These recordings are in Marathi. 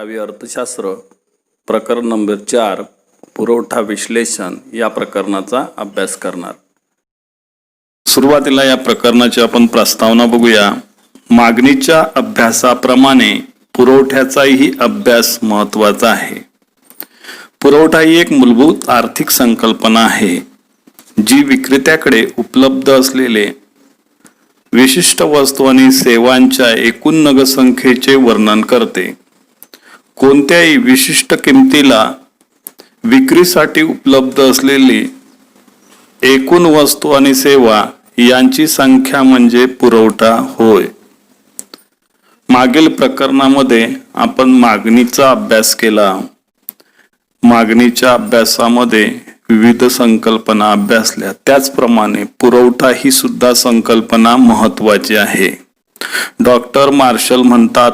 11वी अर्थशास्त्र प्रकरण नंबर 4 पुरवठा विश्लेषण या प्रकरणाचा अभ्यास करणार। सुरुवातीला या प्रकरणाची आपण प्रस्तावना बघूया। मागणीच्या अभ्यासाप्रमाणे पुरवठ्याचाही अभ्यास महत्त्वाचा आहे। पुरवठा ही एक मूलभूत आर्थिक संकल्पना आहे जी विक्रेत्याकडे उपलब्ध असलेले विशिष्ट वस्तू आणि सेवांच्या एकूण नगदसंख्येचे वर्णन करते। कोणत्याही विशिष्ट किमतीला विक्रीसाठी उपलब्ध असलेली एकूण वस्तू आणि सेवा यांची संख्या म्हणजे पुरवठा होय। मागील प्रकरणामध्ये आपण मागणीचा अभ्यास केला। मागणीच्या अभ्यासामध्ये विविध संकल्पना अभ्यासल्या, त्याचप्रमाणे पुरवठा ही सुद्धा संकल्पना महत्त्वाची आहे। डॉक्टर मार्शल म्हणतात,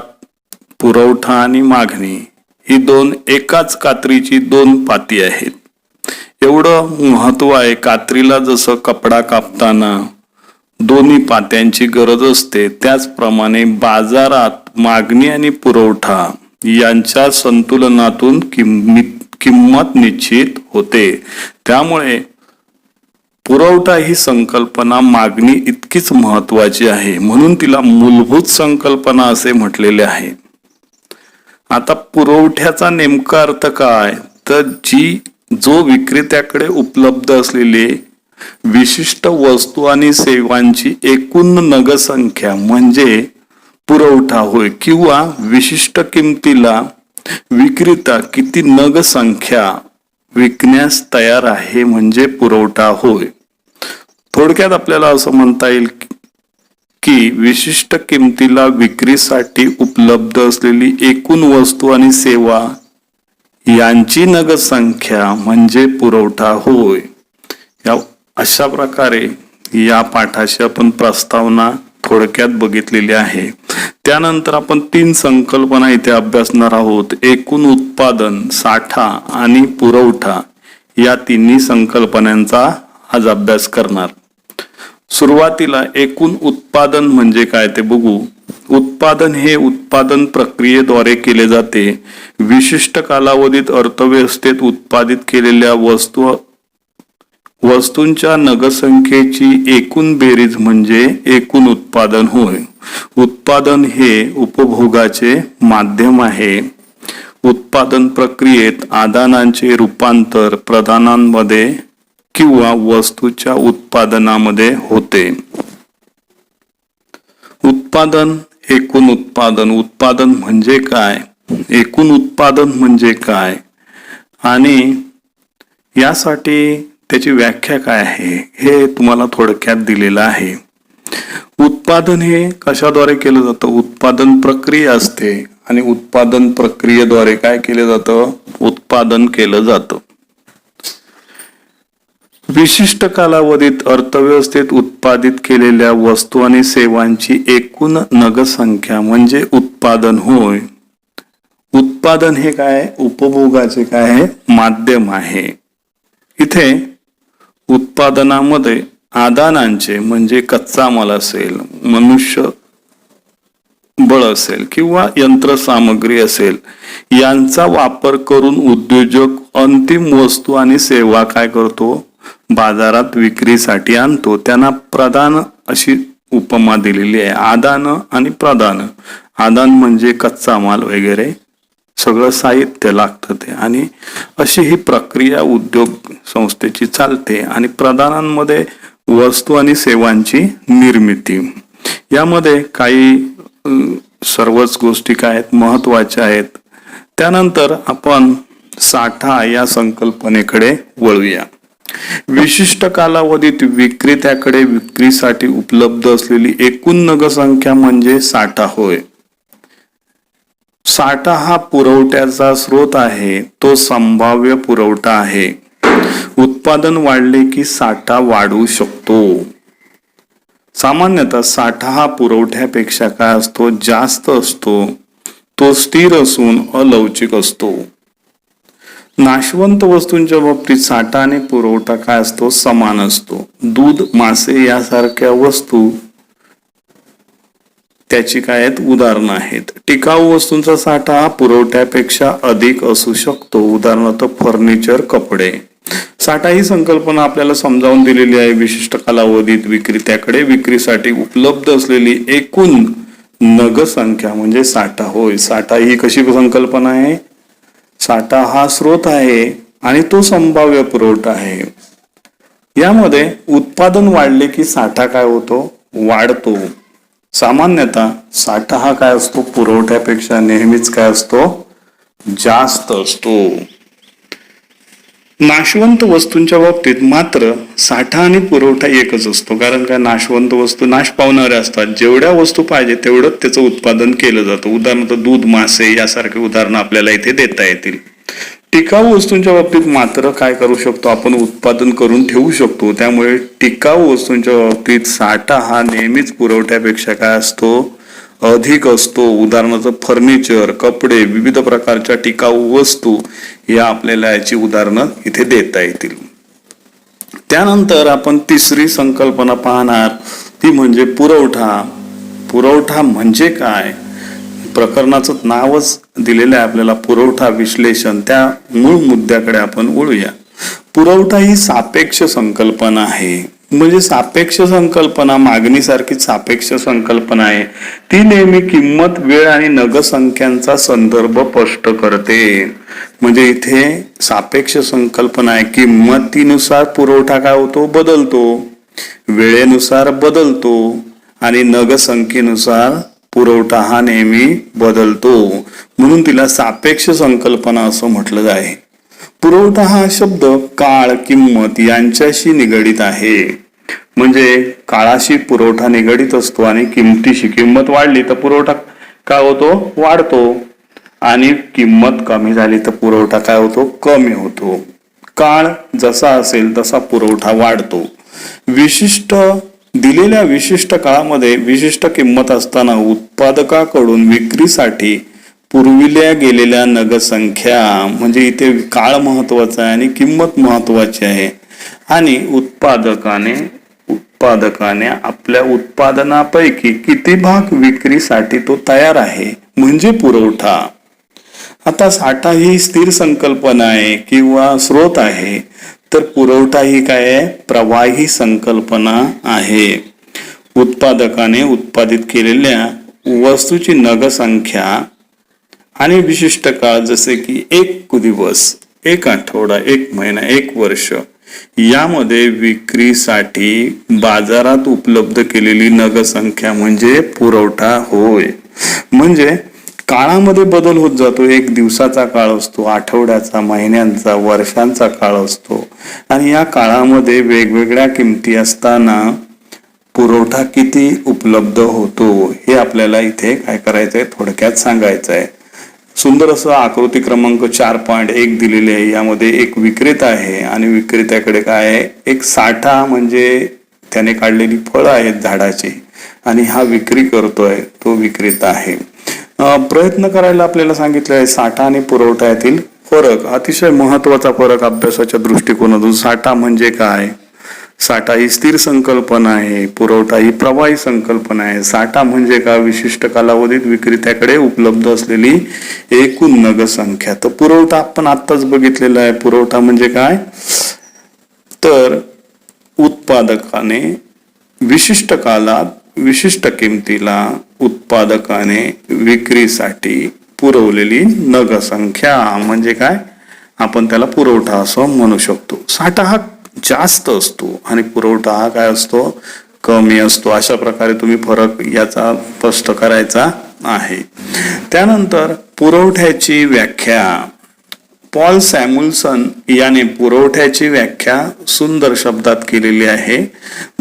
पुरवठा आणि मागणी ही दोन एकाच कात्रीची दोन पाती आहेत। एवढं महत्त्व आहे। कात्रीला जसं कपडा कापताना दोन्ही पात्यांची गरज असते, त्याचप्रमाणे बाजारात मागणी आणि पुरवठा यांच्या संतुलनातून किंमत निश्चित होते। त्यामुळे पुरवठा ही संकल्पना मागणी इतकीच महत्त्वाची आहे, म्हणून तिला मूलभूत संकल्पना असे म्हटलेले आहे। आता पुरवठ्याचा नेमका अर्थ काय, तर जो विक्रेत्याकडे उपलब्ध असलेले विशिष्ट वस्तू आणि सेवांची एकूण नगदसंख्या म्हणजे पुरवठा होय, किंवा विशिष्ट किमतीला विक्रेता किती नगदसंख्या विकण्यास तयार आहे म्हणजे पुरवठा होय। थोडक्यात आपल्याला असं म्हणता येईल की विशिष्ट किमतीला विक्रीसाठी उपलब्ध असलेली एकूण वस्तू आणि सेवा यांची नगदसंख्या म्हणजे पुरवठा होय। अशा प्रकारे या पाठाची आपण प्रस्तावना थोडक्यात बघितलेली आहे। त्यानंतर आपण तीन संकल्पना इथे अभ्यासणार आहोत। एकूण उत्पादन, साठा आणि पुरवठा या तिन्ही संकल्पनांचा आज अभ्यास करणार। सुरुवातीला एकूण उत्पादन म्हणजे काय ते बघू। उत्पादन हे उत्पादन प्रक्रियेद्वारे केले जाते। विशिष्ट कालावधीत अर्थव्यवस्थेत उत्पादित केलेल्या वस्तूंच्या नगदसंख्येची एकूण बेरीज म्हणजे एकूण उत्पादन होय। उत्पादन हे उपभोगाचे माध्यम आहे। उत्पादन प्रक्रियेत आदानांचे रूपांतर प्रदानांमध्ये किंवा वस्तूच्या उत्पादनामध्ये होते। उत्पादन, एकूण उत्पादन, उत्पादन म्हणजे काय, एकूण उत्पादन म्हणजे काय आणि यासाठी त्याची व्याख्या काय आहे हे तुम्हाला थोडक्यात दिलेलं आहे। उत्पादन हे कशाद्वारे केलं जातं, उत्पादन प्रक्रिया असते आणि उत्पादन प्रक्रियेद्वारे काय केलं जातं, उत्पादन केलं जातं। विशिष्ट कालावधीत अर्थव्यवस्थेत उत्पादित केलेल्या वस्तू आणि सेवांची एकूण नगदसंख्या म्हणजे उत्पादन होय। उत्पादन हे काय, उपभोगाचे काय आहे, माध्यम आहे। इथे उत्पादनामध्ये आदानांचे म्हणजे कच्चा माल असेल, मनुष्य बळ असेल किंवा यंत्रसामग्री असेल, यांचा वापर करून उद्योजक अंतिम वस्तू आणि सेवा काय करतो, बाजारात विक्रीसाठी आणतो। त्यांना प्रदान अशी उपमा दिलेली आहे। आदान आणि प्रदान। आदान म्हणजे कच्चा माल वगैरे सगळं साहित्य लागतं ते, आणि अशी ही प्रक्रिया उद्योग संस्थेची चालते। आणि प्रदानांमध्ये वस्तू आणि सेवांची निर्मिती। यामध्ये काही सर्वच गोष्टी काय आहेत, महत्वाच्या आहेत। त्यानंतर आपण साठा या संकल्पनेकडे वळूया। विशिष्ट कालावधीत विक्रेत्याकडे विक्रीसाठी उपलब्ध असलेली एकूण नगदसंख्या म्हणजे साठा होय। साठा हा पुरवठ्याचा स्रोत आहे, तो संभाव्य पुरवठा आहे। उत्पादन वाढले की साठा वाढू शकतो। सामान्यतः साठा हा पुरवठ्यापेक्षा काय असतो, जास्त असतो। तो स्थिर असून अलवचिक असतो। नाशवंत वस्तूंच्या बाबतीत साठा आणि पुरवठा काय असतो, समान असतो। दूध, मासे यासारख्या वस्तू त्याची काय आहेत उदाहरणं आहेत. टिकाऊ वस्तूंचा साठा हा पुरवठ्यापेक्षा अधिक असू शकतो. उदाहरणार्थ फर्निचर, कपडे. साठा ही संकल्पना आपल्याला समजावून दिलेली आहे. विशिष्ट कालावधीत विक्रेत्याकडे विक्रीसाठी उपलब्ध असलेली एकूण नग संख्या म्हणजे साठा होय. साठा ही कशी संकल्पना आहे? साठा हा स्रोत आहे आणि तो संभाव्य पुरवठा आहे. यामध्ये उत्पादन वाढले की साठा काय होतो? वाढतो. सामान्यतः साठा हा काय असतो? पुरवठ्यापेक्षा नेहमीच काय असतो? जास्त असतो. नाशवंत वस्तूंच्या बाबतीत मात्र साठा आणि पुरवठा एकच असतो. कारण काय? नाशवंत वस्तू नाश पावणाऱ्या असतात. जेवढ्या वस्तू पाहिजे तेवढं त्याचं उत्पादन केलं जातं. उदाहरणार्थ दूध, मासे यासारखे उदाहरणं आपल्याला इथे देता येतील. टिकाऊ वस्तूंच्या बाबतीत मात्र काय करू शकतो? आपण उत्पादन करून ठेवू शकतो. त्यामुळे टिकाऊ वस्तूंच्या बाबतीत साठा हा नेहमीच पुरवठ्यापेक्षा काय असतो? अधिक असतो. उदाहरणार्थ फर्निचर, कपडे, विविध प्रकारच्या टिकाऊ वस्तू या आपल्याला याची उदाहरणं इथे देता येतील. त्यानंतर आपण तिसरी संकल्पना पाहणार ती म्हणजे पुरवठा. पुरवठा म्हणजे काय? प्रकरणाचं नावच दिलेलं आहे आपल्याला पुरवठा विश्लेषण. त्या मूळ मुद्द्याकडे आपण वळूया. पुरवठा ही सापेक्ष संकल्पना आहे. म्हणजे सापेक्ष संकल्पना मागणीसारखी सापेक्ष संकल्पना आहे. ती नेहमी किंमत, वेळ आणि नगसंख्यांचा संदर्भ स्पष्ट करते. म्हणजे इथे सापेक्ष संकल्पना आहे. किंमतीनुसार पुरवठा काय होतो? बदलतो. वेळेनुसार बदलतो आणि नगसंख्येनुसार पुरवठा हा नेहमी बदलतो. म्हणून तिला सापेक्ष संकल्पना असं म्हटलं आहे. पुरवठा हा शब्द काळ, किंमत यांच्याशी निगडित आहे. म्हणजे काळाशी पुरवठा निगडित असतो आणि किंमतीशी. किंमत वाढली तर पुरवठा काय होतो? वाढतो. आणि किंमत कमी झाली तर पुरवठा काय होतो? कमी होतो. काळ जसा असेल तसा पुरवठा वाढतो. दिलेल्या विशिष्ट काळामध्ये विशिष्ट किंमत असताना उत्पादकाकडून विक्रीसाठी पुरविल्या गेलेल्या नगसंख्या म्हणजे इथे काळ महत्वाचा आहे आणि किंमत महत्वाची आहे. आणि उत्पादकाने आपल्या उत्पादनापैकी किती भाग विक्रीसाठी तो तयार आहे म्हणजे पुरवठा. आता साठा ही स्थिर संकल्पना आहे किंवा स्रोत आहे, तर पुरवठा ही काय आहे? प्रवाही संकल्पना आहे. उत्पादकाने उत्पादित केलेल्या वस्तूची नगसंख्या आणि विशिष्ट काळ जसे की 1 दिवस, 1 आठवडा, 1 महिना, 1 वर्ष यामध्ये विक्रीसाठी बाजारात उपलब्ध केलेली नगसंख्या म्हणजे पुरवठा होय. म्हणजे काळामध्ये बदल होत जातो. 1 दिवसाचा काळ असतो, आठवड्याचा, महिन्यांचा, वर्षांचा काळ असतो आणि या काळामध्ये वेगवेगळ्या किमती असताना पुरवठा किती उपलब्ध होतो हे आपल्याला इथे काय करायचंय? थोडक्यात सांगायचं आहे. सुंदर असं आकृती क्रमांक 4.1 दिलेली आहे. यामध्ये एक विक्रेता आहे आणि विक्रेत्याकडे काय आहे? एक साठा म्हणजे त्याने काढलेली फळं आहेत झाडाची आणि हा विक्री करतोय, तो विक्रेता आहे. प्रयत्न करायला आपल्याला सांगितलं आहे साठा आणि पुरवठा यातील फरक. अतिशय महत्वाचा फरक अभ्यासाच्या दृष्टिकोनातून. साठा म्हणजे काय? साठा ही स्थिर संकल्पना आहे. पुरवठा ही प्रवाही संकल्पना आहे. साठा म्हणजे का? विशिष्ट कालावधीत विक्रेत्याकडे उपलब्ध असलेली एकूण नगसंख्या. तर पुरवठा आपण आत्ताच बघितलेला आहे. पुरवठा म्हणजे काय? तर उत्पादकाने विशिष्ट कालात विशिष्ट किमतीला उत्पादकाने विक्रीसाठी पुरवलेली नगसंख्या म्हणजे काय? आपण त्याला पुरवठा असं म्हणू शकतो. साठा हा जास्त असतो आणि पुरवठा हा काय असतो? कमी असतो. अशा प्रकारे तुम्ही फरक याचा स्पष्ट करायचा आहे. त्यानंतर पुरवठ्याची व्याख्या. पॉल सॅम्युएल्सन याने पुरवठ्याची व्याख्या सुंदर शब्दात केलेली आहे.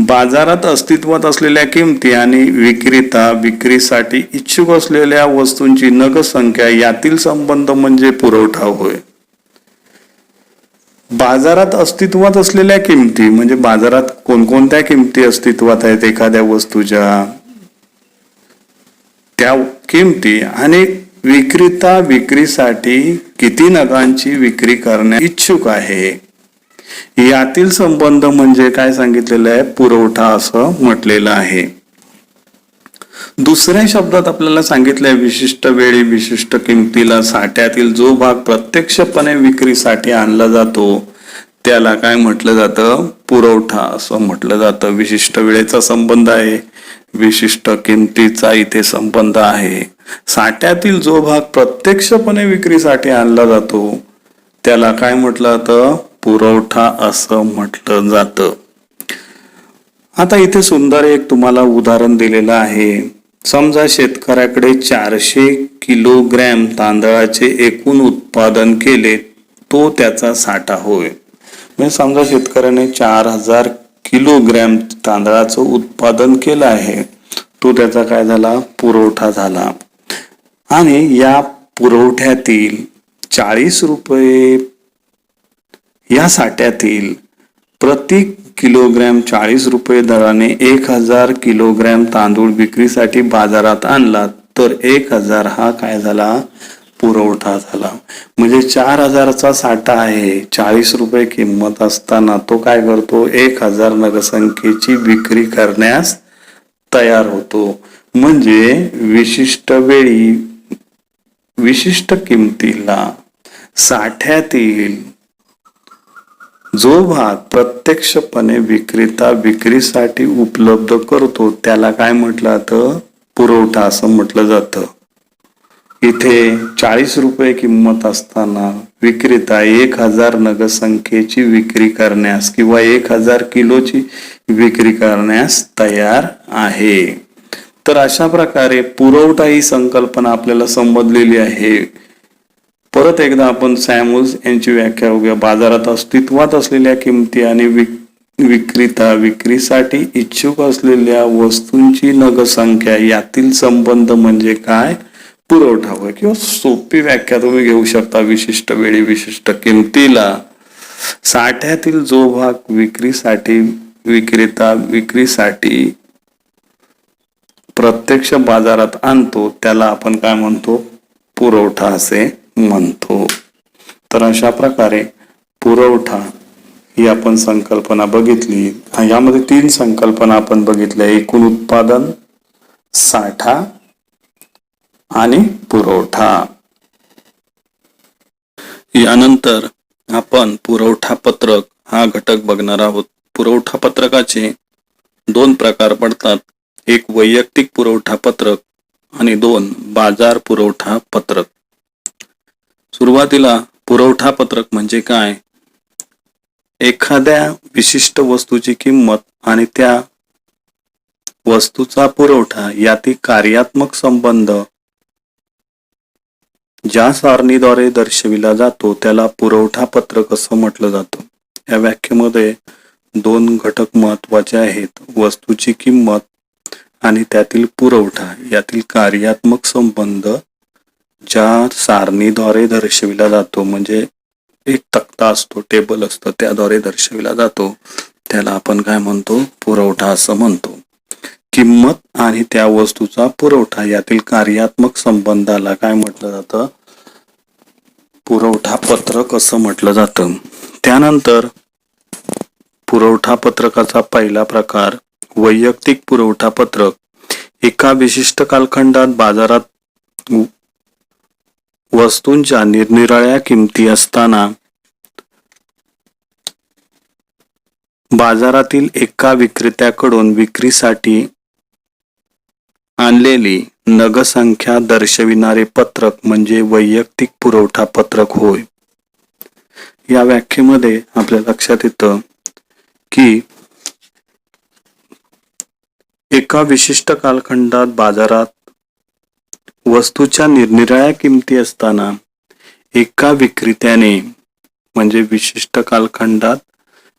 बाजारात अस्तित्वात असलेल्या किमती आणि विक्रेता विक्रीसाठी इच्छुक असलेल्या वस्तूंची नगसंख्या यातील संबंध म्हणजे पुरवठा होय. बाजारात अस्तित्वात असलेल्या किमती म्हणजे बाजारात कोणकोणत्या किमती अस्तित्वात आहेत एखाद्या वस्तूच्या, त्या किमती आणि विक्रेता विक्रीसाठी किती नगांची विक्री करण्यास इच्छुक आहे यातील संबंध म्हणजे काय सांगितलेलं आहे? पुरवठा असं म्हटलेलं आहे. दुसऱ्या शब्दात आपल्याला सांगितलंय विशिष्ट वेळी विशिष्ट किमतीला साठ्यातील जो भाग प्रत्यक्षपणे विक्रीसाठी आणला जातो त्याला काय म्हटलं जातं? पुरवठा असं म्हटलं जातं. विशिष्ट वेळेचा संबंध आहे, विशिष्ट किमतीचा इथे संबंध आहे. साठ्यातील जो भाग प्रत्यक्षपणे विक्रीसाठी आणला जातो त्याला काय म्हटलं जातं? पुरवठा असं म्हटलं जातं. आता इथे सुंदर एक तुम्हाला उदाहरण दिलेलं आहे. समजा शेतकऱ्याकडे 400 किलोग्रॅम तांदळाचे एकूण उत्पादन केले, तो त्याचा साठा होय. म्हणजे समजा शेतकऱ्याने 4000 किलोग्रॅम तांदळाचं उत्पादन केलं आहे, तो त्याचा काय झाला? पुरवठा झाला. आणि या पुरवठ्यातील 40 रुपये या साठ्यातील प्रति किलोग्रॅम 40 रुपये दराने 1000 किलोग्रॅम तांदूळ विक्रीसाठी बाजारात आणला तर 1000 हा काय झाला? पुरवठा झाला. म्हणजे 4000चा साठा आहे, 40 रुपये किंमत असताना तो काय करतो? 1000 नगसंख्येची विक्री करण्यास तयार होतो. म्हणजे विशिष्ट वेळी विशिष्ट किमतीला साठ्यातील जो भाग प्रत्यक्षपणे विक्रेता विक्रीसाठी उपलब्ध करतो त्याला काय म्हटलं जातं? पुरवठा असं म्हटलं जातं. इथे 40 रुपये किंमत असताना विक्रेता 1000 नगसंख्येची विक्री करण्यास किंवा 1000 किलोची विक्री करण्यास तयार आहे. तर अशा प्रकारे पुरवठा ही संकल्पना आपल्याला समजलेली आहे. परत एकदा आपण सॅम्युल्स यांची व्याख्या बघूया. बाजारात अस्तित्वात असलेल्या किमती आणि विक्रेता विक्रीसाठी इच्छुक असलेल्या वस्तूंची नगसंख्या यातील संबंध म्हणजे काय? पुरवठा होय. किंवा सोपी व्याख्या तुम्ही घेऊ शकता. विशिष्ट वेळी विशिष्ट किमतीला साठ्यातील जो भाग विक्रेता विक्रीसाठी प्रत्यक्ष बाजारात आणतो त्याला आपण काय म्हणतो? पुरवठा असे म्हणतो. तर अशा प्रकारे पुरवठा ही आपण संकल्पना बघितली. यामध्ये 3 संकल्पना आपण बघितल्या: एकूण उत्पादन, साठा आणि पुरवठा. यानंतर आपण पुरवठा पत्रक हा घटक बघणार आहोत. पुरवठा पत्रकाचे 2 प्रकार पडतात. एक वैयक्तिक पुरवठा पत्रक आणि 2 बाजार पुरवठा पत्रक. सुरुवातीला पुरवठा पत्रक म्हणजे काय? एखाद्या विशिष्ट वस्तूची किंमत आणि त्या वस्तूचा पुरवठा यातील कार्यात्मक संबंध ज्या सारणीद्वारे दर्शविला जातो त्याला पुरवठा पत्रक असं म्हटलं जातं. या व्याख्येमध्ये 2 घटक महत्वाचे आहेत: वस्तूची किंमत आणि त्यातील पुरवठा यातील कार्यात्मक संबंध ज्या सारणीद्वारे दर्शविला जातो. म्हणजे एक तक्ता असतो, टेबल असतं, त्याद्वारे दर्शविला जातो, त्याला आपण काय म्हणतो? पुरवठा असं म्हणतो. किंमत आणि त्या वस्तूचा पुरवठा यातील कार्यात्मक संबंधाला काय म्हटलं जातं? पुरवठा पत्रक असं म्हटलं जातं. त्यानंतर पुरवठा पत्रकाचा पहिला प्रकार वैयक्तिक पुरवठा पत्रक. एका विशिष्ट कालखंडात बाजारात वस्तूंच्या निरनिराळ्या किमती असताना बाजारातील एका विक्रेत्याकडून विक्रीसाठी आणलेली नगसंख्या दर्शविणारे पत्रक म्हणजे वैयक्तिक पुरवठा पत्रक होय. या व्याख्येमध्ये आपल्या लक्षात येतं की एका विशिष्ट कालखंडात बाजारात वस्तूच्या निरनिराळ्या किमती असताना एका विक्रेत्याने, म्हणजे विशिष्ट कालखंडात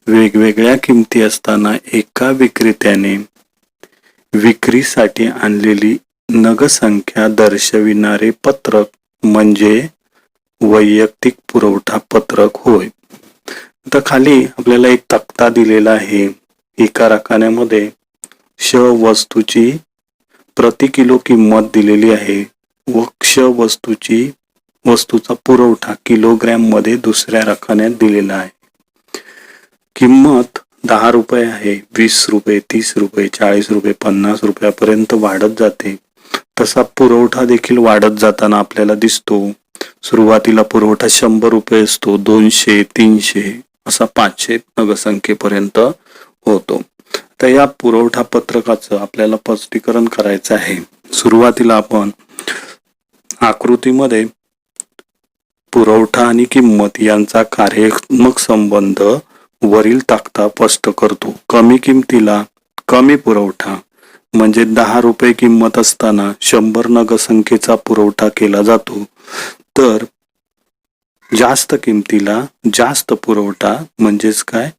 वेगवेगळ्या किमती असताना एका विक्रेत्याने विक्रीसाठी आणलेली नगसंख्या दर्शविणारे पत्रक म्हणजे वैयक्तिक पुरवठा पत्रक होय. आता खाली आपल्याला एक तक्ता दिलेला आहे. एका रकान्यामध्ये वस्तूची प्रति किलो किंमत दिलेली आहे व वस्तूचा पुरवठा किलोग्रॅम मध्ये दुसऱ्या रकान्यात दिलेला आहे. किंमत 10 रुपये आहे, 20 रुपये, 30 रुपये, 40 रुपये, 50 रुपयापर्यंत वाढत जाते. तसा पुरवठा देखील वाढत जाताना आपल्याला दिसतो. सुरुवातीला पुरवठा 100 रुपये असतो, 200, 300 असा 500 नगसंख्येपर्यंत होतो. तर या पुरवठा पत्रकाचं आपल्याला स्पष्टीकरण करायचं आहे. सुरुवातीला आपण आकृतीमध्ये पुरवठा आणि किंमत यांचा कार्यात्मक संबंध वरील तक्ता स्पष्ट करतो. कमी किमतीला कमी पुरवठा म्हणजे 10 रुपये किंमत असताना 100 नगसंख्येचा पुरवठा केला जातो. तर जास्त किमतीला जास्त पुरवठा म्हणजेच काय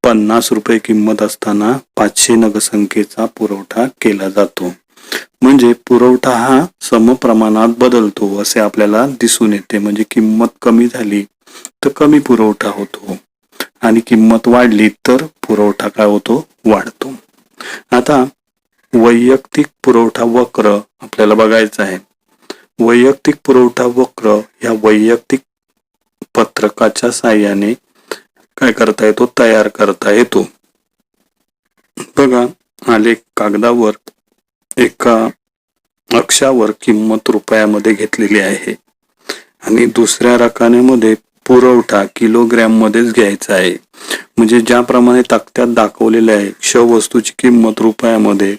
50 रुपये किंमत असताना 500 नगसंख्येचा पुरवठा केला जातो. म्हणजे पुरवठा हा समप्रमाणात बदलतो असे आपल्याला दिसून येते. म्हणजे किंमत कमी झाली तर कमी पुरवठा होतो आणि किंमत वाढली तर पुरवठा काय होतो, वाढतो. आता वैयक्तिक पुरवठा वक्र आपल्याला बघायचा आहे. वैयक्तिक पुरवठा वक्र या वैयक्तिक पत्रकाच्या साहाय्याने काय करता येतो, तयार करता येतो. बघा, आलेख कागदावर एका अक्षावर किंमत रुपयामध्ये घेतलेली आहे आणि दुसऱ्या रकान्यामध्ये पुरवठा किलोग्रॅम मध्येच घ्यायचा आहे. म्हणजे ज्याप्रमाणे तक्त्यात दाखवलेले आहे क्ष वस्तूची किंमत रुपयामध्ये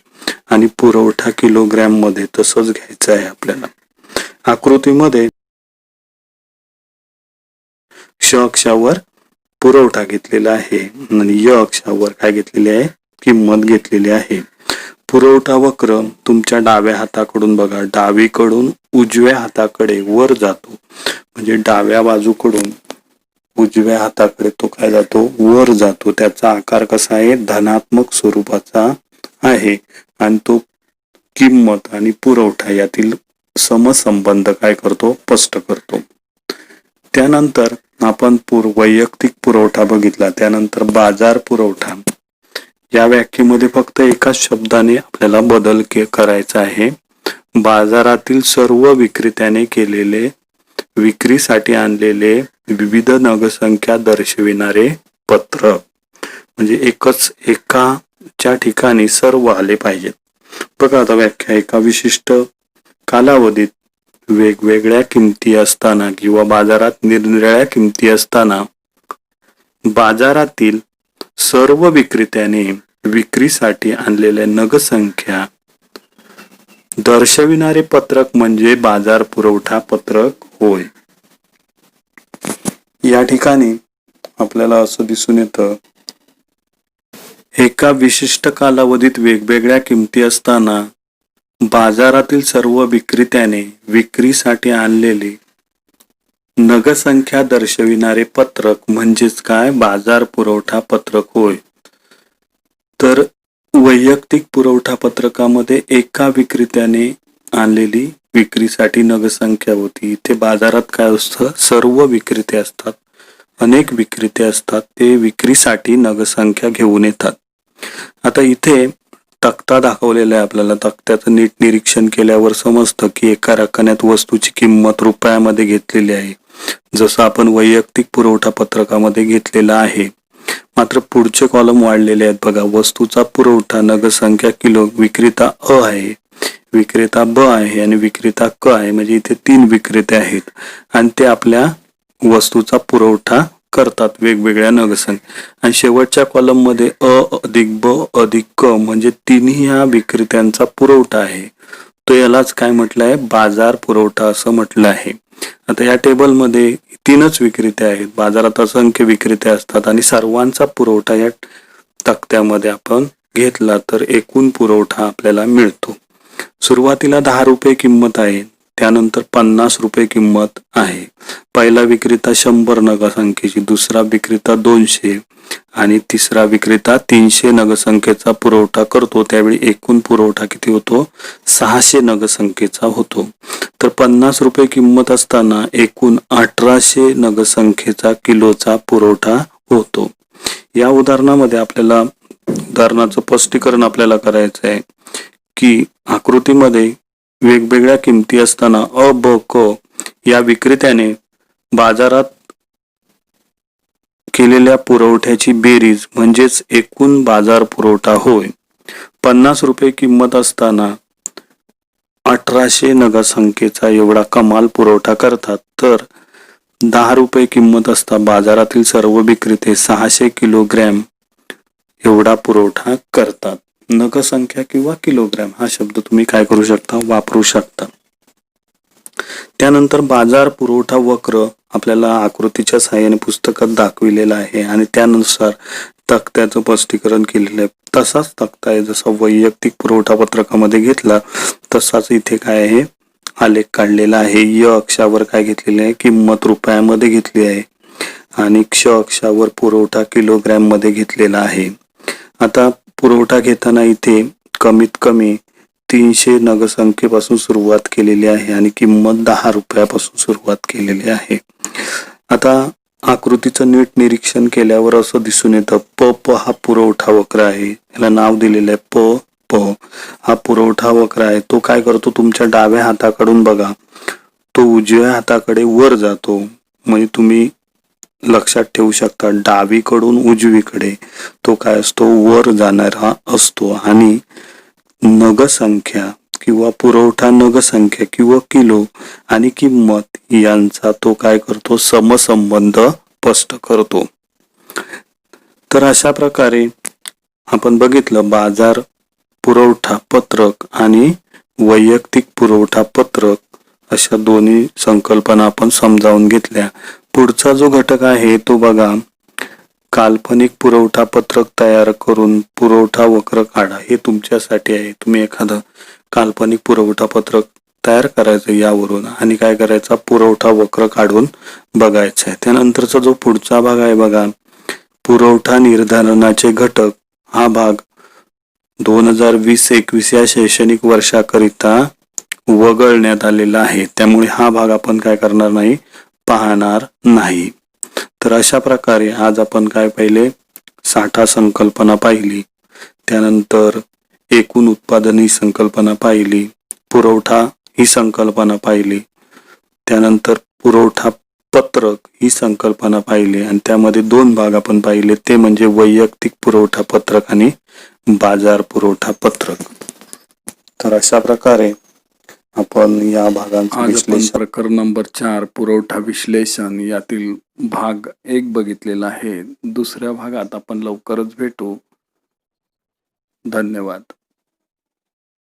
आणि पुरवठा किलोग्रॅम मध्ये, तसंच घ्यायचं आहे आपल्याला. आकृतीमध्ये क्ष अक्षावर पुरवठा घेतलेला आहे आणि य अक्षावर काय घेतलेले आहे, किंमत घेतलेली आहे. पुरवठा वक्र तुमच्या डाव्या हाताकडून बघा, डावीकडून उजव्या हाताकडे वर जातो. म्हणजे डाव्या बाजूकडून उजव्या हाताकडे तो काय जातो, वर जातो. त्याचा आकार कसा आहे, धनात्मक स्वरूपाचा आहे आणि तो किंमत आणि पुरवठा यातील समसंबंध काय करतो, स्पष्ट करतो. त्यानंतर आपण वैयक्तिक पुरवठा बघितला. त्यानंतर बाजार पुरवठा. या व्याख्येमध्ये फक्त एकाच शब्दाने आपल्याला बदल करायचा आहे. बाजारातील सर्व विक्रेत्याने केलेले विक्रीसाठी आणलेले विविध नगसंख्या दर्शविणारे पत्रक. म्हणजे एकाच्या ठिकाणी सर्व आले पाहिजेत. बघा आता व्याख्या, एका विशिष्ट कालावधीत वेगवेगळ्या किमती असताना किंवा बाजारात निरनिराळ्या किमती असताना बाजारातील सर्व विक्रेत्याने विक्रीसाठी आणलेल्या नगसंख्या दर्शविणारे पत्रक म्हणजे बाजार पुरवठा पत्रक होय. या ठिकाणी आपल्याला असं दिसून येतं, एका विशिष्ट कालावधीत वेगवेगळ्या किमती असताना बाजारातील सर्व विक्रेत्याने विक्रीसाठी आणलेली नगसंख्या दर्शविणारे पत्रक म्हणजेच काय, बाजार पुरवठा पत्रक होय. तर वैयक्तिक पुरवठा पत्रकामध्ये एका विक्रेत्याने आणलेली विक्रीसाठी नगसंख्या होती. इथे बाजारात काय असतं, सर्व विक्रेते असतात, अनेक विक्रेते असतात, ते विक्रीसाठी नगसंख्या घेऊन येतात. आता इथे तक्ता दाखवलेला आहे आपल्याला. तक्त्याचं नीट निरीक्षण केल्यावर समजतं की एका रकान्यात वस्तूची किंमत रुपयामध्ये घेतलेली आहे, जसं आपण वैयक्तिक पुरवठा पत्रकामध्ये घेतलेला आहे. मात्र पुढचे कॉलम वाढलेले आहेत बघा. वस्तूचा पुरवठा नगसंख्या किलो, विक्रेता अ आहे, विक्रेता ब आहे आणि विक्रेता क आहे. म्हणजे इथे 3 विक्रेते आहेत आणि ते आपल्या वस्तूचा पुरवठा करतात वेगवेगळ्या नगसंख्या. आणि शेवटच्या कॉलम मध्ये अ अधिक ब अधिक क म्हणजे तिन्ही ह्या विक्रेत्यांचा पुरवठा आहे. तो यालाच काय म्हटलं आहे, बाजार पुरवठा असं म्हटलं आहे. आता या टेबलमध्ये 3च विक्रेते आहेत. बाजारात असंख्य विक्रेते असतात आणि सर्वांचा पुरवठा या तक्त्यामध्ये आपण घेतला तर एकूण पुरवठा आपल्याला मिळतो. सुरुवातीला 10 रुपये किंमत आहे, त्यानंतर 50 रुपये किंमत आहे. पहिला विक्रेता 100 नगसंख्येची, दुसरा विक्रेता 200 आणि तिसरा विक्रेता 300 नगसंख्येचा पुरवठा करतो. त्यावेळी एकूण पुरवठा किती होतो, 600 नगसंख्येचा होतो. तर 50 रुपये किंमत असताना एकूण 1800 नगसंख्येचा किलोचा पुरवठा होतो. या उदाहरणामध्ये आपल्याला उदाहरणाचं स्पष्टीकरण आपल्याला करायचं आहे की आकृतीमध्ये वेगवेगळ्या किमती असताना अ ब क या विक्रेत्याने बाजारात केलेल्या पुरवठ्याची बेरीज म्हणजेच एकूण बाजार पुरवठा होय. 50 रुपये किंमत असताना 1800 नगरसंख्येचा एवढा कमाल पुरवठा करतात, तर 10 रुपये किंमत असता बाजारातील सर्व विक्रेते 600 किलोग्रॅम एवढा पुरवठा करतात. नगरसंख्या किंवा किलोग्रॅम हा शब्द तुम्ही काय करू शकता, वापरू शकता. त्यानंतर बाजार पुरवठा वक्र आपल्याला आकृतीच्या साहाय्याने पुस्तकात दाखविलेला आहे आणि त्यानुसार तक्त्याचं स्पष्टीकरण केलेलं आहे. तसाच तक्ता आहे, जसा वैयक्तिक पुरवठा पत्रकामध्ये घेतला तसाच इथे काय आहे, आलेख काढलेला आहे. य अक्षावर काय घेतलेले आहे, किंमत रुपयामध्ये घेतली आहे आणि क्ष अक्षावर पुरवठा किलोग्रॅम मध्ये घेतलेला आहे. आता पुरवठा घेताना इथे कमीत कमी 300 नगरसंख्येपासून सुरुवात केलेली आहे आणि किंमत 10 रुपयापासून सुरुवात केलेली आहे. आता आकृतीचं नीट निरीक्षण केल्यावर असं दिसून येतं, प हा पुरवठा वक्र आहे, याला नाव दिलेलं आहे प हा पुरवठा वक्र आहे. तो काय करतो, तुमच्या डाव्या हाताकडून बघा, तो उजव्या हाताकडे वर जातो. म्हणजे तुम्ही लक्षात ठेवू शकता, डावीकडून उजवीकडे तो काय असतो, वर जाणारा असतो. आणि नगरसंख्या किंवा पुरवठा नगरसंख्या किंवा किलो आणि किंमत यांचा तो काय करतो, समसंबंध स्पष्ट करतो. तर अशा प्रकारे आपण बघितलं, बाजार पुरवठा पत्रक आणि वैयक्तिक पुरवठा पत्रक अशा दोन्ही संकल्पना आपण समजावून घेतल्या. पुढचा जो घटक आहे तो बघा, काल्पनिक पुरवठा पत्रक तयार करून पुरवठा वक्र काढा. हे तुमच्यासाठी आहे. तुम्ही एखादं काल्पनिक पुरवठा पत्रक तयार करायचं यावरून आणि काय करायचा, पुरवठा वक्र काढून बघायचं आहे. त्यानंतरचा जो पुढचा भाग आहे बघा, पुरवठा निर्धारणाचे घटक, हा भाग 2020-21 या शैक्षणिक वर्षाकरिता वगळण्यात आलेला आहे. त्यामुळे हा भाग आपण काय करणार नाही, पाहणार नाही. तर अशा प्रकारे आज आपण काय पाहिले, साठा संकल्पना पाहिली, त्यानंतर एकूण उत्पादन ही संकल्पना पाहिली, पुरवठा ही संकल्पना पाहिली, त्यानंतर पुरवठा पत्रक ही संकल्पना पाहिली आणि त्यामध्ये 2 भाग आपण पाहिले, ते म्हणजे वैयक्तिक पुरवठा पत्रक आणि बाजार पुरवठा पत्रक. तर अशा प्रकारे आपण या भागांचं विश्लेषण, प्रकरण नंबर 4 पुरवठा विश्लेषण यातील भाग 1 बघितलेला आहे. दुसऱ्या भागात आपण लवकरच भेटू. धन्यवाद.